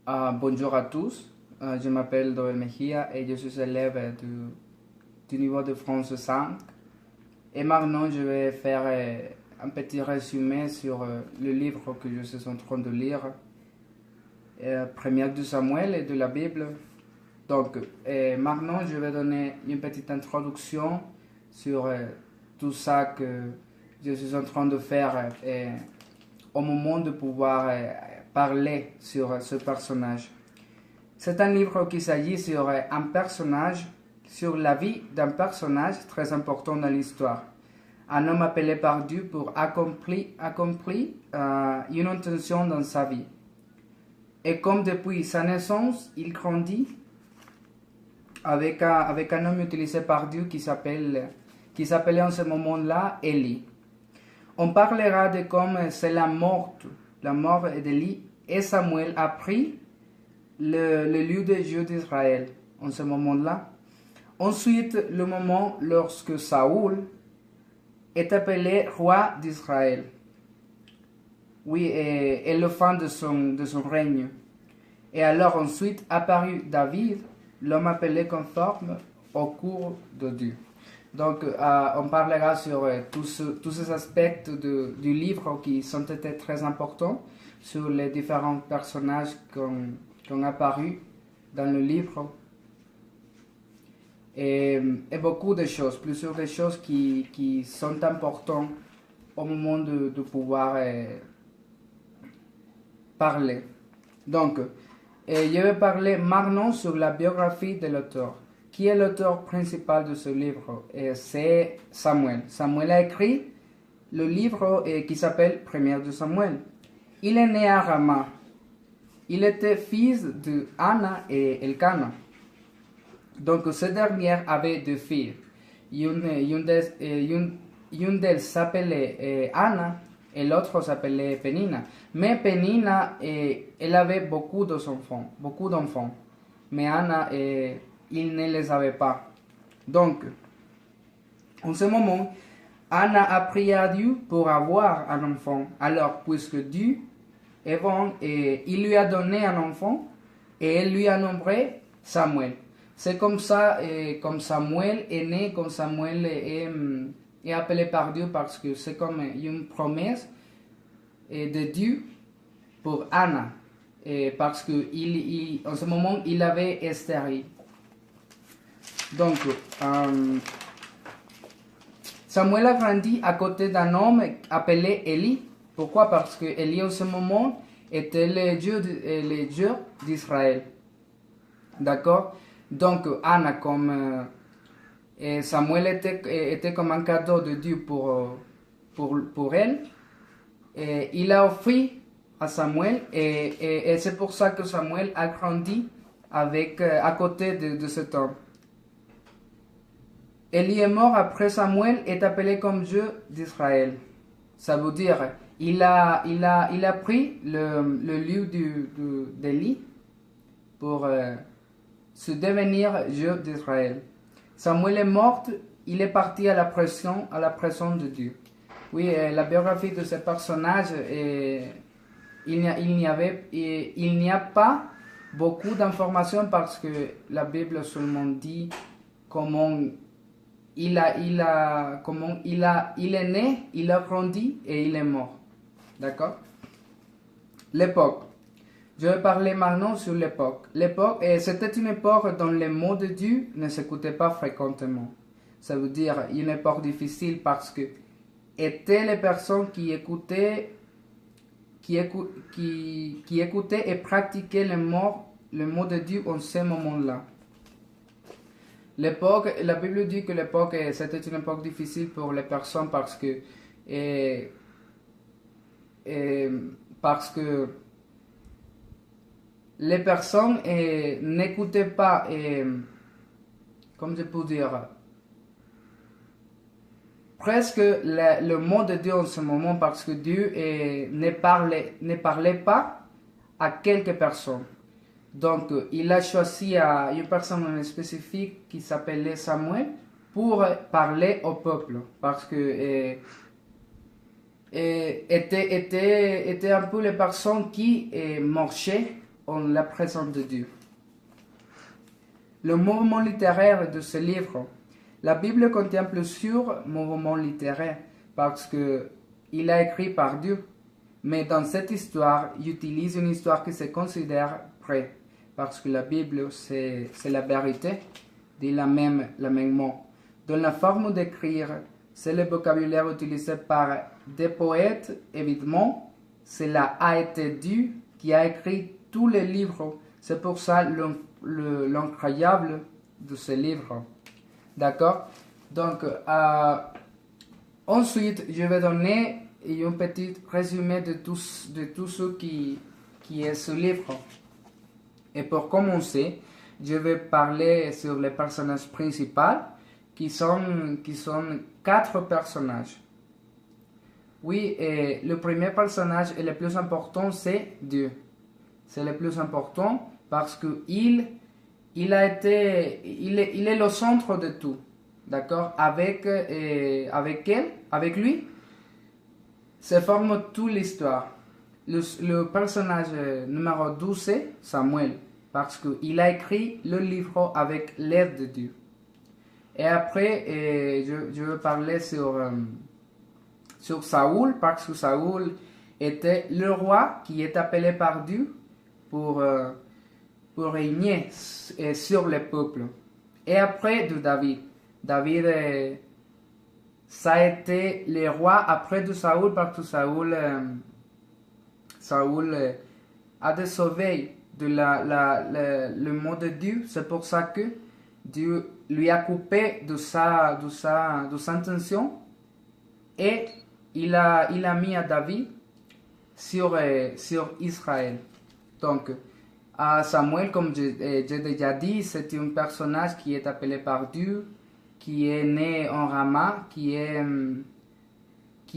Bonjour à tous, je m'appelle Doel Mejia et je suis élève du niveau de France 5. Et maintenant, je vais faire un petit résumé sur le livre que je suis en train de lire, Première de Samuel et de la Bible. Donc, maintenant, je vais donner une petite introduction sur tout ça que je suis en train de faire au moment de pouvoir parler sur ce personnage. C'est un livre qui s'agit sur un personnage, sur la vie d'un personnage très important dans l'histoire. Un homme appelé par Dieu pour accomplir une intention dans sa vie. Et comme depuis sa naissance, il grandit avec un homme utilisé par Dieu qui s'appelait en ce moment-là Élie. On parlera de comme c'est la mort d'Élie et Samuel a pris le lieu de Dieu d'Israël en ce moment-là. Ensuite, le moment lorsque Saoul est appelé roi d'Israël. Oui, et le fin de son règne. Et alors ensuite apparut David, l'homme appelé conforme au cours de Dieu. Donc, on parlera sur tous ces aspects du livre qui sont été très importants, sur les différents personnages qui ont apparu dans le livre. Et beaucoup de choses, plusieurs des choses qui sont importantes au moment de pouvoir parler. Donc, je vais parler maintenant sur la biographie de l'auteur. Qui est l'auteur principal de ce livre? C'est Samuel. Samuel a écrit le livre qui s'appelle Première de Samuel. Il est né à Rama. Il était fils de Anna et Elkana. Donc, ce dernier avait deux filles. Une d'elles s'appelait Anna et l'autre s'appelait Penina. Mais Penina, elle avait beaucoup d'enfants. Mais Anna, il ne les avait pas. Donc, en ce moment, Anna a prié à Dieu pour avoir un enfant. Alors, puisque Dieu est bon, il lui a donné un enfant et elle lui a nommé Samuel. C'est comme ça, comme Samuel est né, comme Samuel est appelé par Dieu, parce que c'est comme une promesse de Dieu pour Anna, parce que en ce moment, il avait Esther. Donc, Samuel a grandi à côté d'un homme appelé Élie. Pourquoi? Parce que Élie en ce moment était le Dieu d'Israël. D'accord? Donc, Anna, comme Samuel était comme un cadeau de Dieu pour elle, il a offert à Samuel, et c'est pour ça que Samuel a grandi à côté de cet homme. Élie est mort après Samuel est appelé comme Dieu d'Israël. Ça veut dire, il a pris le lieu d'Élie pour se devenir Dieu d'Israël. Samuel est mort, il est parti à la pression de Dieu. Oui, la biographie de ce personnage, il n'y a pas beaucoup d'informations, parce que la Bible seulement dit comment il est né, il a grandi et il est mort. D'accord? L'époque. Je vais parler maintenant sur l'époque. L'époque, c'était une époque dont les mots de Dieu ne s'écoutaient pas fréquemment. Ça veut dire une époque difficile, parce que étaient les personnes qui écoutaient et pratiquaient le mot de Dieu en ce moment-là. L'époque, la Bible dit que l'époque, c'était une époque difficile pour les personnes, parce que les personnes n'écoutaient pas, comme je peux dire, presque le mot de Dieu en ce moment, parce que Dieu ne parlait pas à quelques personnes. Donc, il a choisi une personne spécifique qui s'appelait Samuel pour parler au peuple, parce que était un peu les personnes qui marchaient en la présence de Dieu. Le mouvement littéraire de ce livre. La Bible contient plusieurs mouvements littéraires parce qu'il a écrit par Dieu. Mais dans cette histoire, il utilise une histoire qui se considère vraie parce que la Bible, c'est la vérité, dit la même mot. Dans la forme d'écrire, c'est le vocabulaire utilisé par des poètes, évidemment. Cela a été Dieu qui a écrit tous les livres. C'est pour ça l'incroyable de ce livre. D'accord? Donc, ensuite, je vais donner un petit résumé de tout ce qui est ce livre. Et pour commencer, je vais parler sur les personnages principaux, qui sont 4 personnages. Oui, et le premier personnage et le plus important, c'est Dieu. C'est le plus important parce qu'il est le centre de tout. D'accord? Avec lui, se forme toute l'histoire. Le personnage numéro 12, c'est Samuel, parce qu'il a écrit le livre avec l'aide de Dieu. Et après, je vais parler sur Saoul, parce que Saoul était le roi qui est appelé par Dieu pour régner sur le peuple. Et après, de David. David, ça a été le roi après de Saoul, parce que Saoul a de sauver de le mot de Dieu. C'est pour ça que Dieu lui a coupé de sa intention et il a mis à David sur Israël. Donc, Samuel, comme j'ai déjà dit, c'est un personnage qui est appelé par Dieu, qui est né en Rama, qui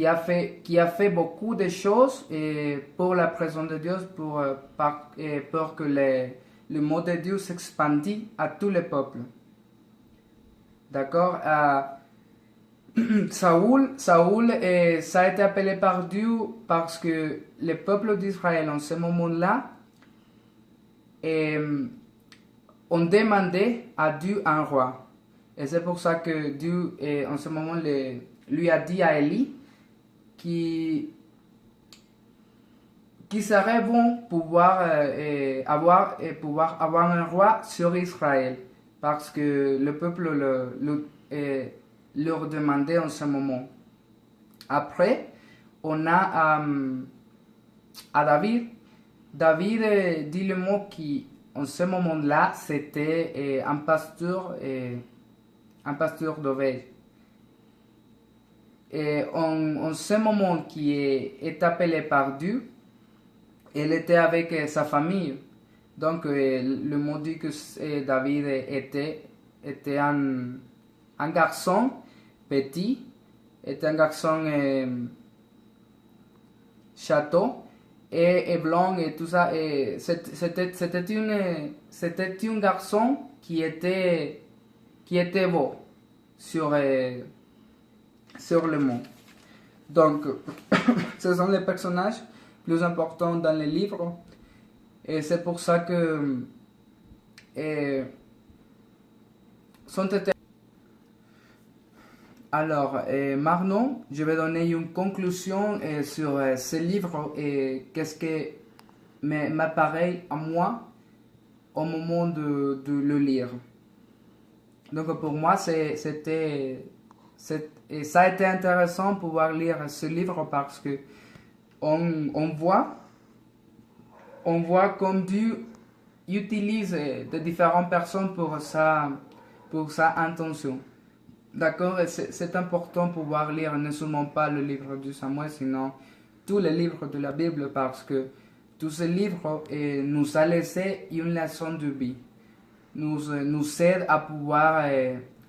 a fait beaucoup de choses pour la présence de Dieu, pour que le mot de Dieu s'expandit à tous les peuples. D'accord? Saoul, ça a été appelé par Dieu parce que le peuple d'Israël en ce moment-là ont demandé à Dieu un roi. Et c'est pour ça que Dieu, en ce moment, lui a dit à Élie qui serait bon pouvoir avoir un roi sur Israël, parce que le peuple leur demandait en ce moment. Après, on a à David. David dit le mot qui, en ce moment-là, c'était un pasteur d'ovelles. Et en ce moment qui est appelé par Dieu, il était avec sa famille. Donc, le mot dit que David était un garçon petit, était un garçon château et blanc et tout ça. Et c'était un garçon qui était beau sur le monde. Donc, ce sont les personnages plus importants dans les livres. Et c'est pour ça que sont été. Alors, maintenant, je vais donner une conclusion sur ce livre et qu'est-ce que m'apparaît à moi au moment de le lire. Donc, pour moi, ça a été intéressant de pouvoir lire ce livre parce que on voit comme Dieu utilise de différentes personnes pour sa intention. D'accord? C'est important de pouvoir lire non seulement pas le livre de Samuel, sinon tous les livres de la Bible, parce que tous ces livres nous a laissé une leçon de vie. Nous aide à pouvoir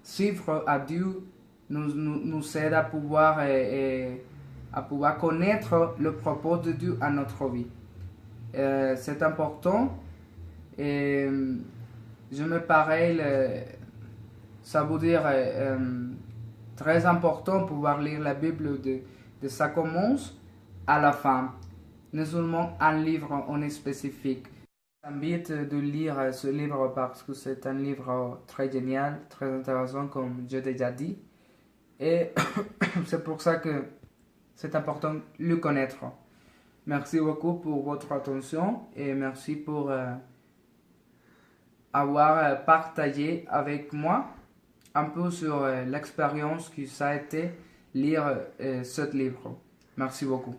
suivre à Dieu, nous aide à pouvoir connaître le propos de Dieu à notre vie. C'est important et je me pareil, ça veut dire très important pouvoir lire la Bible de ça commence à la fin, non seulement un livre en spécifique. J'invite de lire ce livre parce que c'est un livre très génial, très intéressant comme je l'ai déjà dit. Et c'est pour ça que c'est important de le connaître. Merci beaucoup pour votre attention et merci pour avoir partagé avec moi un peu sur l'expérience que ça a été lire ce livre. Merci beaucoup.